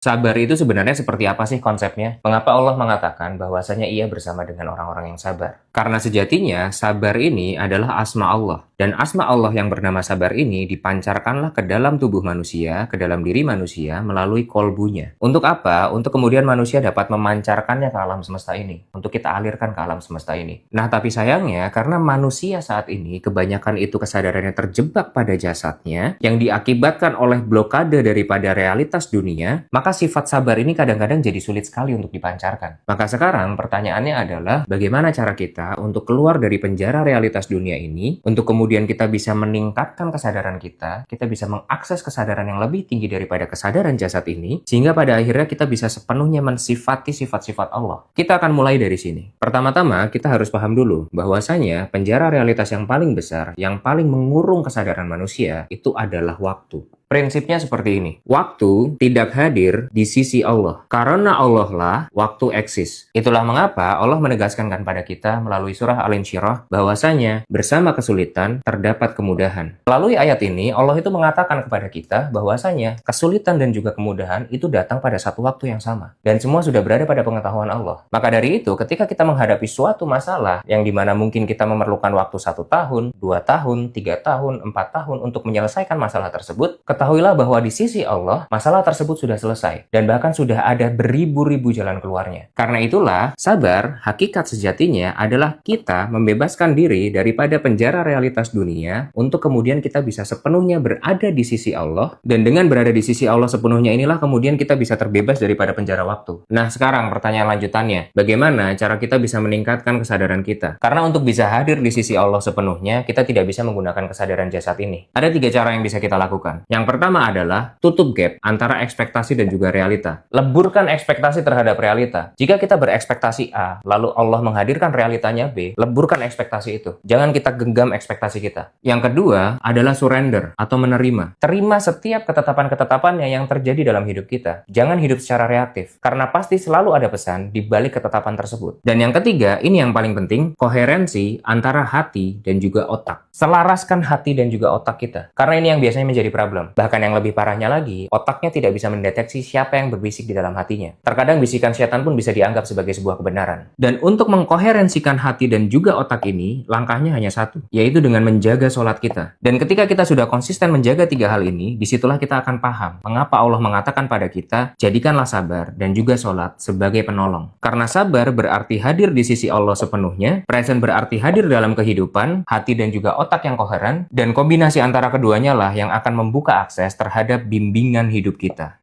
Sabar itu sebenarnya seperti apa sih konsepnya? Mengapa Allah mengatakan bahwasanya ia bersama dengan orang-orang yang sabar? Karena sejatinya sabar ini adalah asma Allah. Dan asma Allah yang bernama sabar ini dipancarkanlah ke dalam tubuh manusia, ke dalam diri manusia melalui kolbunya. Untuk apa? Untuk kemudian manusia dapat memancarkannya ke alam semesta ini. Untuk kita alirkan ke alam semesta ini. Nah, tapi sayangnya karena manusia saat ini kebanyakan itu kesadarannya terjebak pada jasadnya yang diakibatkan oleh blokade daripada realitas dunia, maka sifat sabar ini kadang-kadang jadi sulit sekali untuk dipancarkan. Maka sekarang pertanyaannya adalah bagaimana cara kita untuk keluar dari penjara realitas dunia ini, untuk kemudian kita bisa meningkatkan kesadaran kita bisa mengakses kesadaran yang lebih tinggi daripada kesadaran jasad ini, sehingga pada akhirnya kita bisa sepenuhnya mensifati sifat-sifat Allah. Kita akan mulai dari sini. Pertama-tama kita harus paham dulu bahwasanya penjara realitas yang paling besar, yang paling mengurung kesadaran manusia, itu adalah waktu. Prinsipnya seperti ini. Waktu tidak hadir di sisi Allah. Karena Allah lah waktu eksis. Itulah mengapa Allah menegaskan pada kita melalui surah Al-Insyirah bahwasanya bersama kesulitan terdapat kemudahan. Melalui ayat ini Allah itu mengatakan kepada kita bahwasanya kesulitan dan juga kemudahan itu datang pada satu waktu yang sama. Dan semua sudah berada pada pengetahuan Allah. Maka dari itu ketika kita menghadapi suatu masalah yang dimana mungkin kita memerlukan waktu 1 tahun, 2 tahun, 3 tahun, 4 tahun untuk menyelesaikan masalah tersebut, ketahuilah bahwa di sisi Allah, masalah tersebut sudah selesai. Dan bahkan sudah ada beribu-ribu jalan keluarnya. Karena itulah, sabar, hakikat sejatinya adalah kita membebaskan diri daripada penjara realitas dunia untuk kemudian kita bisa sepenuhnya berada di sisi Allah. Dan dengan berada di sisi Allah sepenuhnya inilah kemudian kita bisa terbebas daripada penjara waktu. Nah sekarang pertanyaan lanjutannya, bagaimana cara kita bisa meningkatkan kesadaran kita? Karena untuk bisa hadir di sisi Allah sepenuhnya, kita tidak bisa menggunakan kesadaran jasad ini. Ada 3 cara yang bisa kita lakukan. Yang pertama adalah tutup gap antara ekspektasi dan juga realita. Leburkan ekspektasi terhadap realita. Jika kita berekspektasi A, lalu Allah menghadirkan realitanya B, leburkan ekspektasi itu. Jangan kita genggam ekspektasi kita. Yang kedua adalah surrender atau menerima. Terima setiap ketetapan-ketetapannya yang terjadi dalam hidup kita. Jangan hidup secara reaktif, karena pasti selalu ada pesan di balik ketetapan tersebut. Dan yang ketiga, ini yang paling penting, koherensi antara hati dan juga otak. Selaraskan hati dan juga otak kita. Karena ini yang biasanya menjadi problem. Bahkan yang lebih parahnya lagi, otaknya tidak bisa mendeteksi siapa yang berbisik di dalam hatinya. Terkadang bisikan setan pun bisa dianggap sebagai sebuah kebenaran. Dan untuk mengkoherensikan hati dan juga otak ini, langkahnya hanya satu, yaitu dengan menjaga sholat kita. Dan ketika kita sudah konsisten menjaga 3 hal ini, disitulah kita akan paham mengapa Allah mengatakan pada kita, jadikanlah sabar dan juga sholat sebagai penolong. Karena sabar berarti hadir di sisi Allah sepenuhnya, present berarti hadir dalam kehidupan, hati dan juga otak yang koheren, dan kombinasi antara keduanya lah yang akan membuka akses terhadap bimbingan hidup kita.